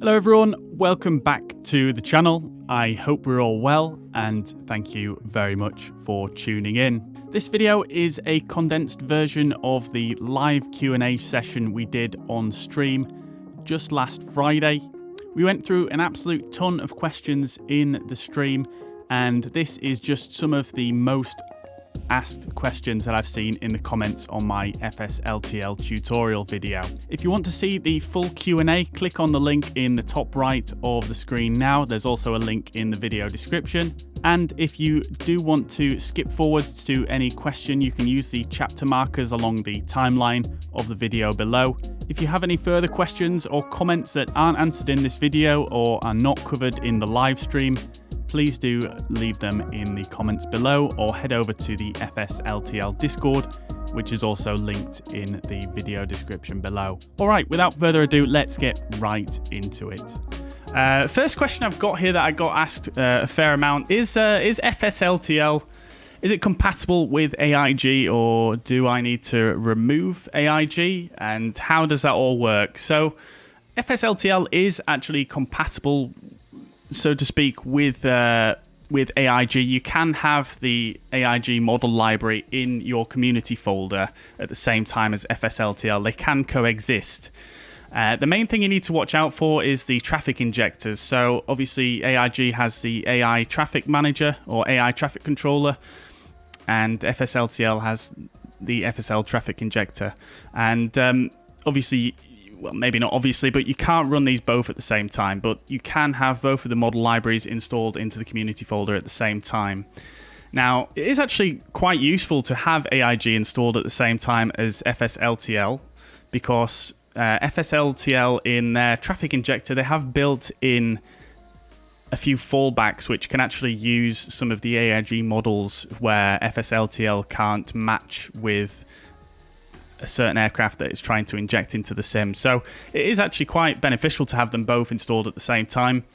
Hello everyone, welcome back to the channel. I hope we're all well and thank you very much for tuning in. This video is a condensed version of the live Q&A session we did on stream just last Friday. We went through an absolute ton of questions in the stream, and this is just some of the most asked questions that I've seen in the comments on my FSLTL tutorial video. If you want to see the full Q&A, click on the link in the top right of the screen now. There's also a link in the video description. And if you do want to skip forwards to any question, you can use the chapter markers along the timeline of the video below. If you have any further questions or comments that aren't answered in this video or are not covered in the live stream, please do leave them in the comments below or head over to the FSLTL Discord, which is also linked in the video description below. All right, without further ado, let's get right into it. First question I've got here that I got asked a fair amount is FSLTL, is it compatible with AIG, or do I need to remove AIG, and how does that all work? So FSLTL is actually compatible, so to speak, with AIG. You can have the AIG model library in your community folder at the same time as FSLTL. They can coexist. The main thing you need to watch out for is the traffic injectors. So obviously AIG has the AI traffic manager or AI traffic controller, and FSLTL has the FSL traffic injector. And obviously, well, maybe not obviously, but you can't run these both at the same time, but you can have both of the model libraries installed into the community folder at the same time. Now, it is actually quite useful to have AIG installed at the same time as FSLTL, because FSLTL in their traffic injector, they have built in a few fallbacks which can actually use some of the AIG models where FSLTL can't match with a certain aircraft that it's trying to inject into the sim. So it is actually quite beneficial to have them both installed at the same time.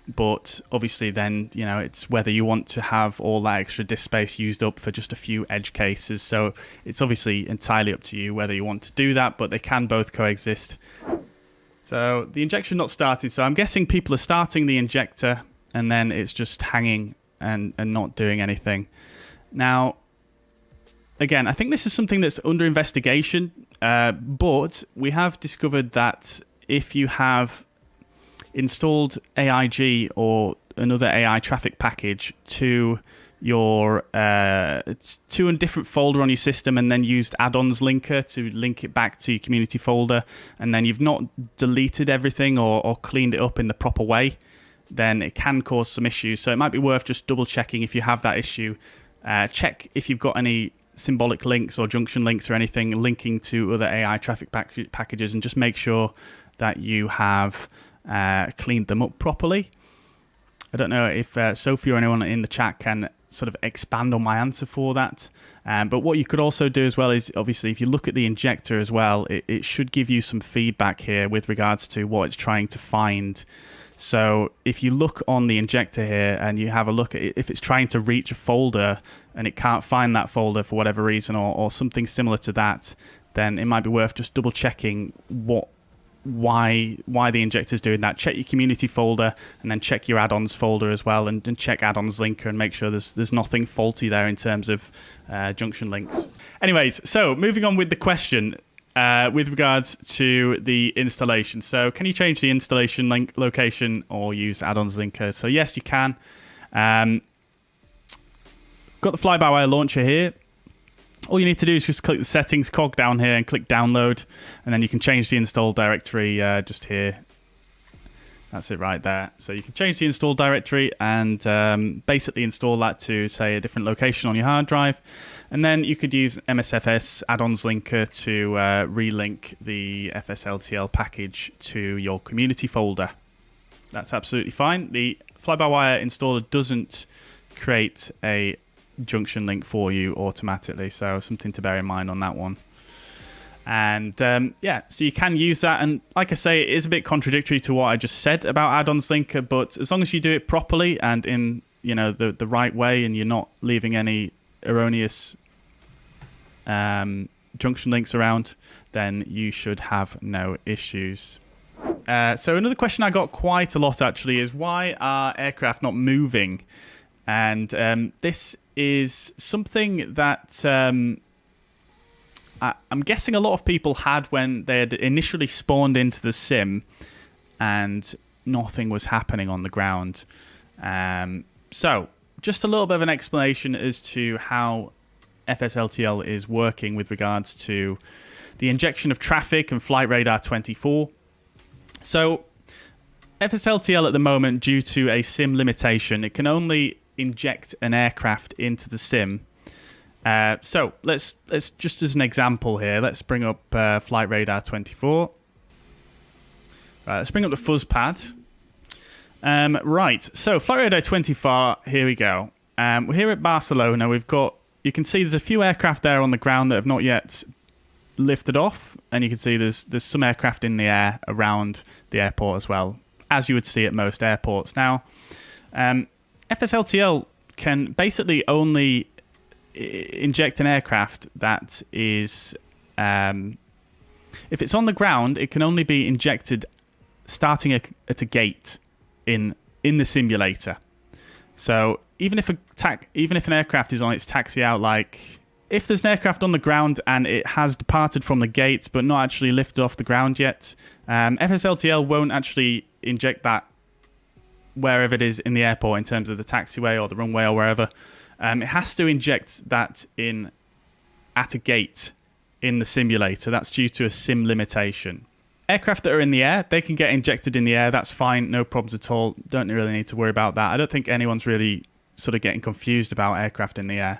But obviously then, you know, it's whether you want to have all that extra disk space used up for just a few edge cases. So it's obviously entirely up to you whether you want to do that, but they can both coexist. So the injection not started. So I'm guessing people are starting the injector and then it's just hanging and not doing anything. Now, again, I think this is something that's under investigation, but we have discovered that if you have installed AIG or another AI traffic package to your to a different folder on your system and then used add-ons linker to link it back to your community folder, and then you've not deleted everything or cleaned it up in the proper way, then it can cause some issues. So it might be worth just double checking if you have that issue. Check if you've got any symbolic links or junction links or anything linking to other AI traffic packages, and just make sure that you have cleaned them up properly. I don't know if Sophie or anyone in the chat can sort of expand on my answer for that. But what you could also do as well is, obviously, if you look at the injector as well, it should give you some feedback here with regards to what it's trying to find. So if you look on the injector here and you have a look at it, if it's trying to reach a folder and it can't find that folder for whatever reason, or something similar to that, then it might be worth just double checking why the injector is doing that. Check your community folder and then check your add-ons folder as well, and check add-ons linker and make sure there's nothing faulty there in terms of junction links. Anyways, so moving on with the question. With regards to the installation, so can you change the installation link location or use add-ons linker? So yes, you can. Got the fly-by-wire launcher here. All you need to do is just click the settings cog down here and click download, and then you can change the install directory just here. That's it right there. So you can change the install directory and basically install that to, say, a different location on your hard drive. And then you could use MSFS add-ons linker to relink the FSLTL package to your community folder. That's absolutely fine. The fly-by-wire installer doesn't create a junction link for you automatically, so something to bear in mind on that one. And yeah, so you can use that, and like I say, it is a bit contradictory to what I just said about add-ons linker, but as long as you do it properly and in, you know, the right way, and you're not leaving any erroneous junction links around, then you should have no issues. So another question I got quite a lot actually is why are aircraft not moving? And this is something that I'm guessing a lot of people had when they had initially spawned into the sim and nothing was happening on the ground. So just a little bit of an explanation as to how FSLTL is working with regards to the injection of traffic and Flight Radar 24. So FSLTL at the moment, due to a sim limitation, it can only inject an aircraft into the sim. So let's just as an example here, let's bring up Flight Radar 24. Right, let's bring up the fuzz pad. Right, so Flight Radar 24, here we go. We're here at Barcelona. We've got, you can see there's a few aircraft there on the ground that have not yet lifted off, and you can see there's some aircraft in the air around the airport as well, as you would see at most airports. Now, FSLTL can basically only inject an aircraft that is, if it's on the ground, it can only be injected starting at a gate in the simulator. So even if an aircraft is on its taxi out, like if there's an aircraft on the ground and it has departed from the gate but not actually lifted off the ground yet, FSLTL won't actually inject that wherever it is in the airport in terms of the taxiway or the runway or wherever. It has to inject that at a gate in the simulator. That's due to a sim limitation. Aircraft that are in the air, they can get injected in the air. That's fine, no problems at all. Don't really need to worry about that. I don't think anyone's really sort of getting confused about aircraft in the air.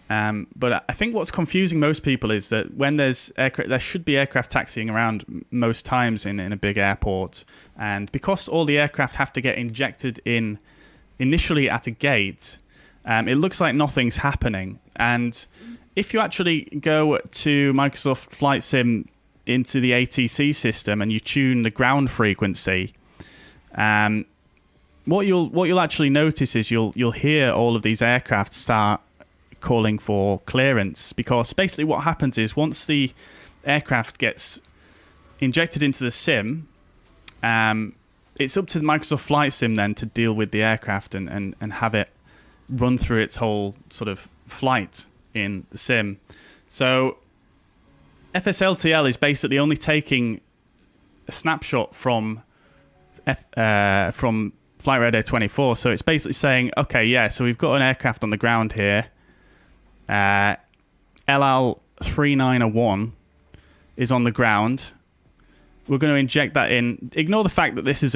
But I think what's confusing most people is that when there's aircraft, there should be aircraft taxiing around most times in a big airport. And because all the aircraft have to get injected in initially at a gate, it looks like nothing's happening. And if you actually go to Microsoft Flight Sim into the ATC system and you tune the ground frequency, what you'll actually notice is you'll hear all of these aircraft start calling for clearance, because basically what happens is once the aircraft gets injected into the sim, it's up to the Microsoft Flight Sim then to deal with the aircraft and have it run through its whole sort of flight in the sim. So FSLTL is basically only taking a snapshot from Flight Radar 24. So it's basically saying, okay, yeah, so we've got an aircraft on the ground here. LL3901 is on the ground. We're going to inject that in. Ignore the fact that this is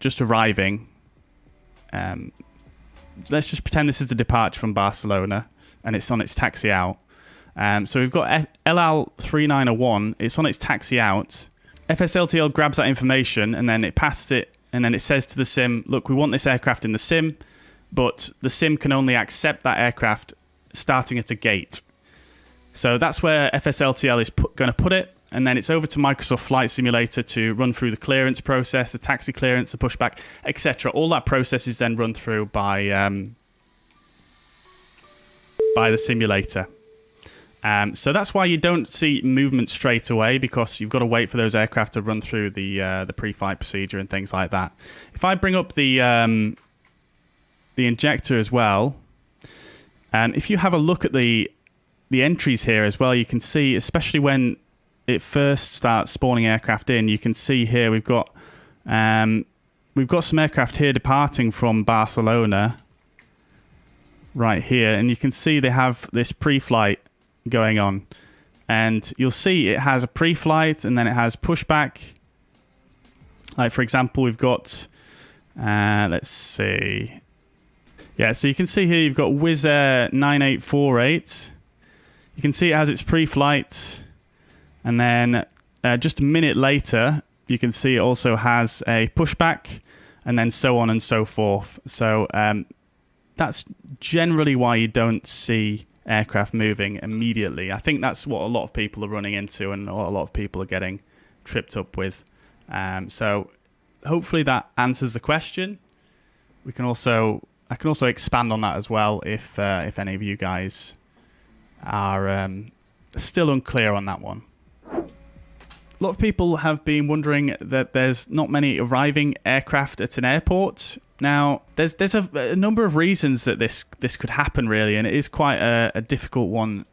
just arriving. Let's just pretend this is a departure from Barcelona and it's on its taxi out. So we've got LL3901. It's on its taxi out. FSLTL grabs that information and then it passes it, and then it says to the sim, look, we want this aircraft in the sim, but the sim can only accept that aircraft starting at a gate. So that's where FSLTL is going to put it, and then it's over to Microsoft Flight Simulator to run through the clearance process, the taxi clearance, the pushback, etc. All that process is then run through by the simulator. So that's why you don't see movement straight away, because you've got to wait for those aircraft to run through the pre-flight procedure and things like that. If I bring up the injector as well, if you have a look at the entries here as well, you can see, especially when it first starts spawning aircraft in, you can see here we've got some aircraft here departing from Barcelona right here, and you can see they have this pre-flight going on, and you'll see it has a pre-flight and then it has pushback. Like for example, we've got let's see, yeah, so you can see here you've got Wizz Air 9848. You can see it has its pre-flight, and then just a minute later you can see it also has a pushback, and then so on and so forth. So that's generally why you don't see aircraft moving immediately. I think that's what a lot of people are running into and what a lot of people are getting tripped up with. So hopefully that answers the question. I can also expand on that as well if any of you guys are still unclear on that one. A lot of people have been wondering that there's not many arriving aircraft at an airport. Now, there's a number of reasons that this could happen, really, and it is quite a difficult one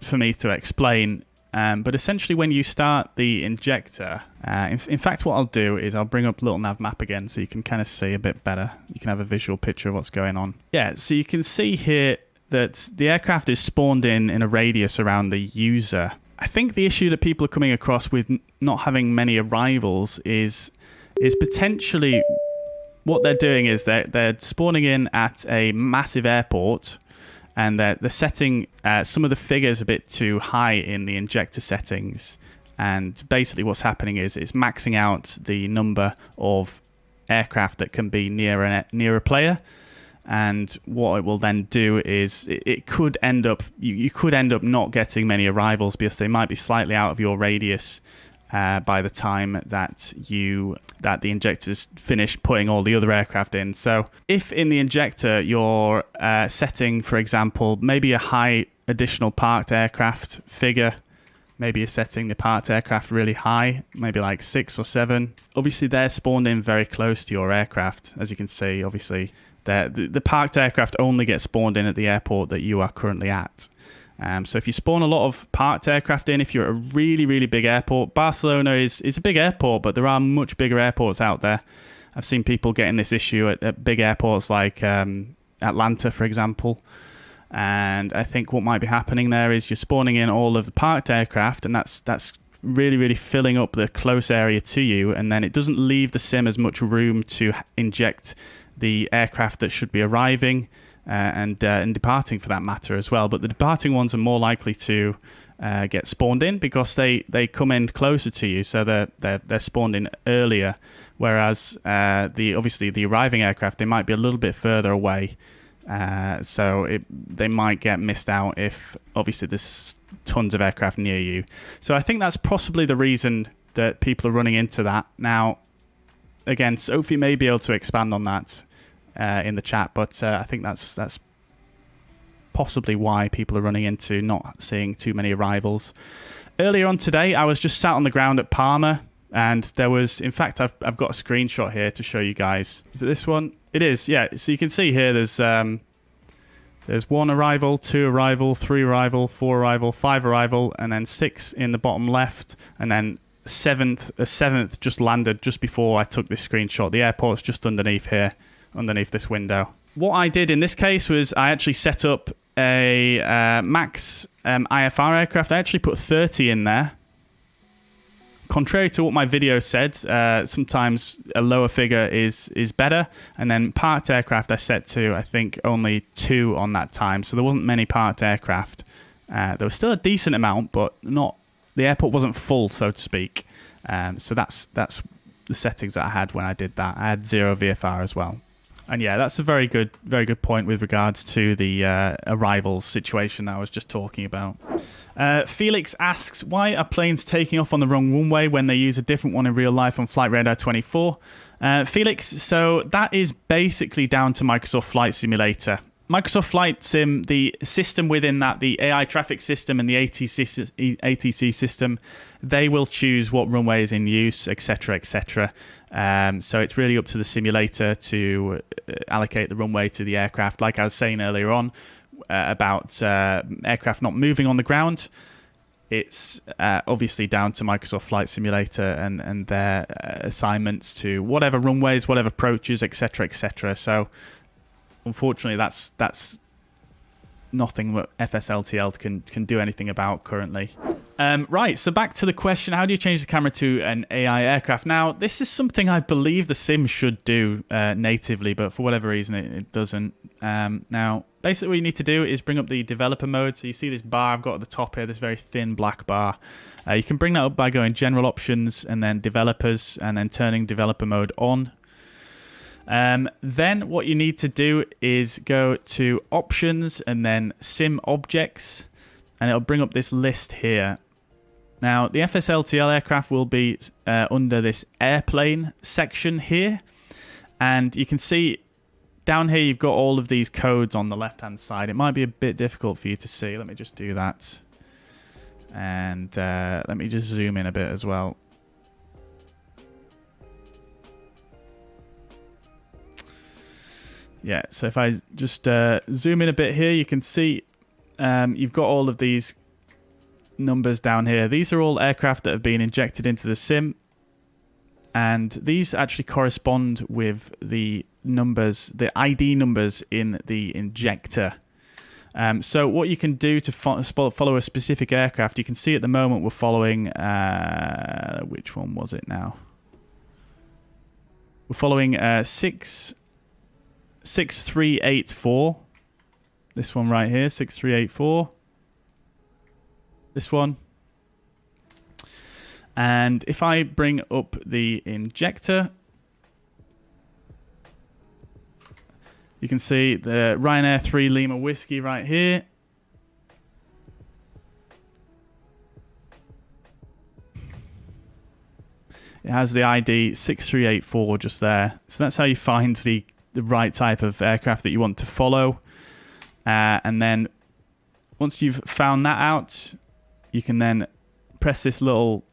for me to explain. But essentially, when you start the injector, in fact, what I'll do is I'll bring up Little Nav Map again so you can kind of see a bit better. You can have a visual picture of what's going on. Yeah, so you can see here that the aircraft is spawned in a radius around the user. I think the issue that people are coming across with not having many arrivals is potentially what they're doing is they're spawning in at a massive airport, and they're setting some of the figures a bit too high in the injector settings. And basically what's happening is it's maxing out the number of aircraft that can be near a player. And what it will then do is it could end up, you could end up not getting many arrivals because they might be slightly out of your radius by the time that the injector's finished putting all the other aircraft in. So if in the injector you're setting, for example, maybe a high additional parked aircraft figure, maybe you're setting the parked aircraft really high, maybe like 6 or 7. Obviously they're spawned in very close to your aircraft. As you can see, obviously the parked aircraft only get spawned in at the airport that you are currently at. So if you spawn a lot of parked aircraft in, if you're at a really, really big airport, Barcelona is a big airport, but there are much bigger airports out there. I've seen people getting this issue at big airports like Atlanta, for example. And I think what might be happening there is you're spawning in all of the parked aircraft, and that's really, really filling up the close area to you, and then it doesn't leave the sim as much room to inject the aircraft that should be arriving and departing for that matter as well. But the departing ones are more likely to get spawned in because they come in closer to you, so they're spawned in earlier. Whereas obviously the arriving aircraft, they might be a little bit further away, so they might get missed out if obviously there's tons of aircraft near you. So I think that's possibly the reason that people are running into that. Now, again, Sophie may be able to expand on that in the chat, but I think that's possibly why people are running into not seeing too many arrivals. Earlier on today, I was just sat on the ground at Palma, and there was, in fact, I've got a screenshot here to show you guys. Is it this one? It is, yeah. So you can see here there's 1 arrival, 2 arrival, 3 arrival, 4 arrival, 5 arrival, and then 6 in the bottom left, and then a seventh just landed just before I took this screenshot. The airport's just underneath here, underneath this window. What I did in this case was I actually set up a max IFR aircraft. I actually put 30 in there. Contrary to what my video said, sometimes a lower figure is better. And then parked aircraft I set to, I think, only 2 on that time. So there wasn't many parked aircraft. There was still a decent amount, but not. The airport wasn't full, so to speak. So that's the settings that I had when I did that. I had 0 VFR as well. And yeah, that's a very good point with regards to the arrivals situation that I was just talking about. Felix asks, why are planes taking off on the wrong runway when they use a different one in real life on Flight Radar 24? Felix, so that is basically down to Microsoft Flight Simulator. Microsoft Flight Sim, the system within that, the AI traffic system and the ATC system, they will choose what runway is in use, etc., etc. So it's really up to the simulator to allocate the runway to the aircraft. Like I was saying earlier on about aircraft not moving on the ground, it's obviously down to Microsoft Flight Simulator and their assignments to whatever runways, whatever approaches, etc., etc. So unfortunately, that's nothing that FSLTL can do anything about currently. Right, so back to the question, how do you change the camera to an AI aircraft? Now, this is something I believe the sim should do natively, but for whatever reason, it doesn't. Now, basically what you need to do is bring up the developer mode. So you see this bar I've got at the top here, this very thin black bar. You can bring that up by going General Options and then Developers and then turning developer mode on. Then what you need to do is go to Options and then Sim Objects, and it'll bring up this list here. Now, the FSLTL aircraft will be under this airplane section here, and you can see down here you've got all of these codes on the left-hand side. It might be a bit difficult for you to see. Let me just do that. And let me just zoom in a bit as well. Yeah, so if I just zoom in a bit here, you can see you've got all of these numbers down here. These are all aircraft that have been injected into the sim. And these actually correspond with the numbers, the ID numbers in the injector. So what you can do to follow a specific aircraft, you can see at the moment we're following, which one was it now? We're following 6384. This one right here, 6384. This one. And if I bring up the injector, you can see the Ryanair 3 Lima Whiskey right here. It has the ID 6384 just there. So that's how you find the right type of aircraft that you want to follow. And then once you've found that out, you can then press this little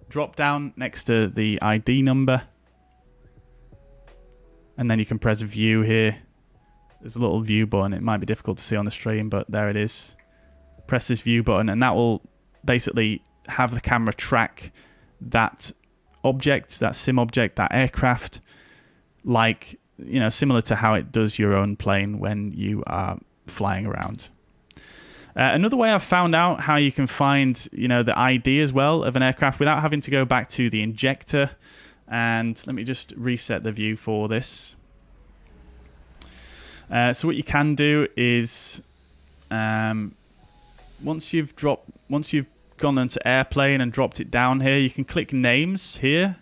drop down next to the ID number. And then you can press view here. There's a little view button. It might be difficult to see on the stream, but there it is. Press this view button and that will basically have the camera track that object, that sim object, that aircraft, like, you know, similar to how it does your own plane when you are flying around. Another way I've found out how you can find, you know, the ID as well of an aircraft without having to go back to the injector. And let me just reset the view for this. So what you can do is, once you've gone into airplane and dropped it down here, you can click names here,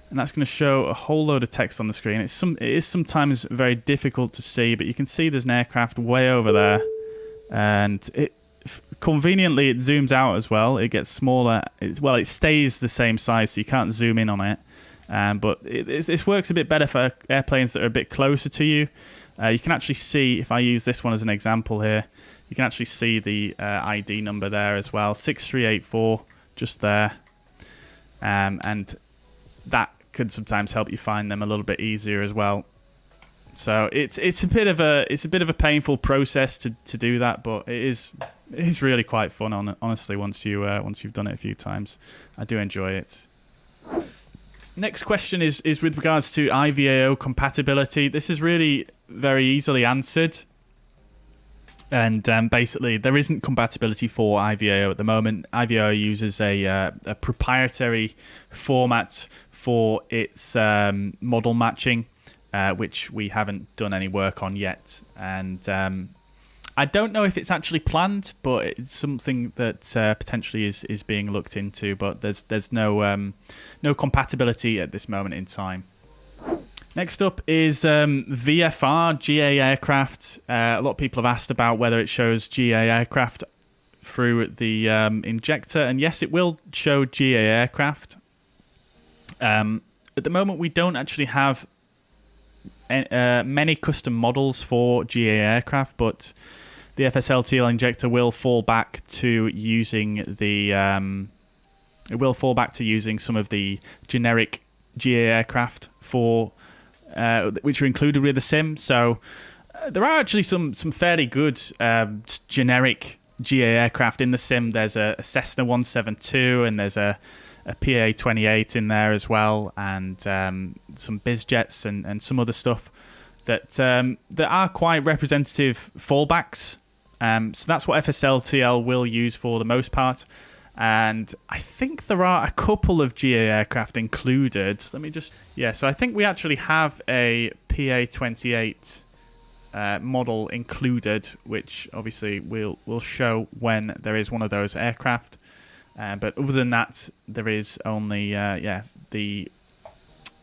and that's going to show a whole load of text on the screen. It is sometimes very difficult to see, but you can see there's an aircraft way over there. And conveniently it zooms out as well. It gets smaller. It stays the same size, so you can't zoom in on it. But this works a bit better for airplanes that are a bit closer to you. You can actually see, if I use this one as an example here, you can actually see the ID number there as well, 6384, just there. And that could sometimes help you find them a little bit easier as well. So it's a bit of a painful process to do that, but it is really quite fun. Honestly, once you've done it a few times, I do enjoy it. Next question is with regards to IVAO compatibility. This is really very easily answered, and basically there isn't compatibility for IVAO at the moment. IVAO uses a proprietary format for its model matching. Which we haven't done any work on yet, and I don't know if it's actually planned, but it's something that potentially is being looked into. But there's no compatibility at this moment in time. Next up is VFR GA aircraft. A lot of people have asked about whether it shows GA aircraft through the injector, and yes, it will show GA aircraft. At the moment, we don't actually have many custom models for GA aircraft, but the FSLTL injector will fall back to using some of the generic GA aircraft for which are included with the sim. So there are actually some fairly good generic GA aircraft in the sim. There's a Cessna 172 and there's a PA-28 in there as well, and some BizJets and some other stuff that are quite representative fallbacks. So that's what FSLTL will use for the most part. And I think there are a couple of GA aircraft included. So I think we actually have a PA-28 model included, which obviously we'll show when there is one of those aircraft. But other than that, there is only the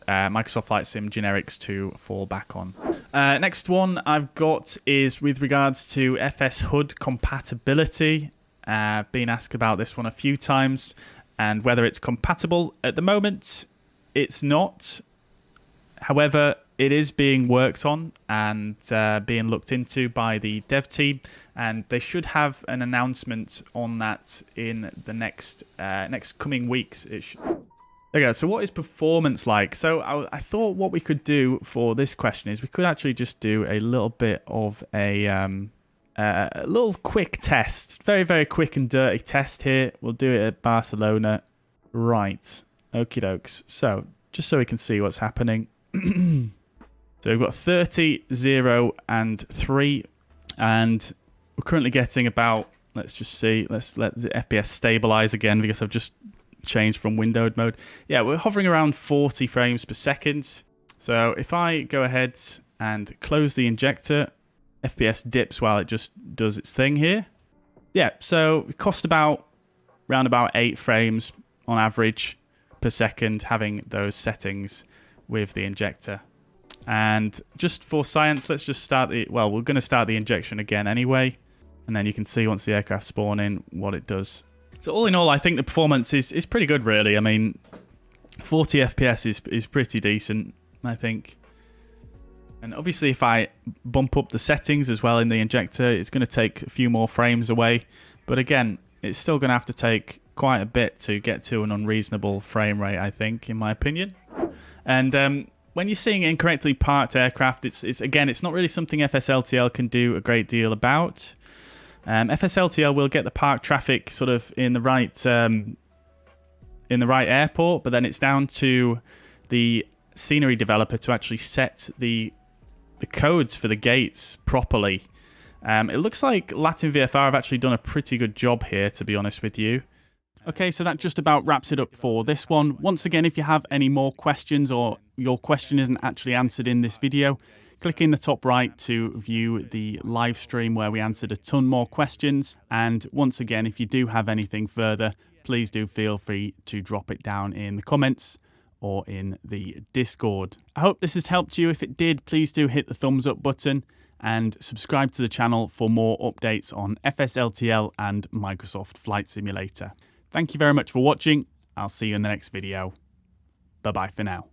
Microsoft Flight Sim generics to fall back on. Next one I've got is with regards to FS-HUD compatibility. Been asked about this one a few times and whether it's compatible. At the moment, it's not. However, it is being worked on and being looked into by the dev team, and they should have an announcement on that in the next coming weeks. Okay, so what is performance like? So I thought what we could do for this question is we could actually just do a little bit of a little quick test. Very, very quick and dirty test here. We'll do it at Barcelona. Right. Okie dokes. So, just so we can see what's happening. So we've got 30, 0, and 3. And we're currently getting about, let's just see, let's let the FPS stabilize again because I've just changed from windowed mode. Yeah, we're hovering around 40 frames per second. So if I go ahead and close the injector, FPS dips while it just does its thing here. Yeah, so it cost around about 8 frames on average per second having those settings with the injector. And just for science, let's just start we're going to start the injection again anyway, and then you can see once the aircraft spawn in what it does. So all in all, I think the performance is pretty good, really. I mean, 40 FPS is pretty decent, I think. And obviously, if I bump up the settings as well in the injector, it's going to take a few more frames away. But again, it's still going to have to take quite a bit to get to an unreasonable frame rate, I think, in my opinion. And when you're seeing incorrectly parked aircraft, it's not really something FSLTL can do a great deal about. FSLTL will get the park traffic sort of in the right airport, but then it's down to the scenery developer to actually set the codes for the gates properly. It looks like Latin VFR have actually done a pretty good job here, to be honest with you. Okay, so that just about wraps it up for this one. Once again, if you have any more questions or your question isn't actually answered in this video, click in the top right to view the live stream where we answered a ton more questions. And once again, if you do have anything further, please do feel free to drop it down in the comments or in the Discord. I hope this has helped you. If it did, please do hit the thumbs up button and subscribe to the channel for more updates on FSLTL and Microsoft Flight Simulator. Thank you very much for watching. I'll see you in the next video. Bye-bye for now.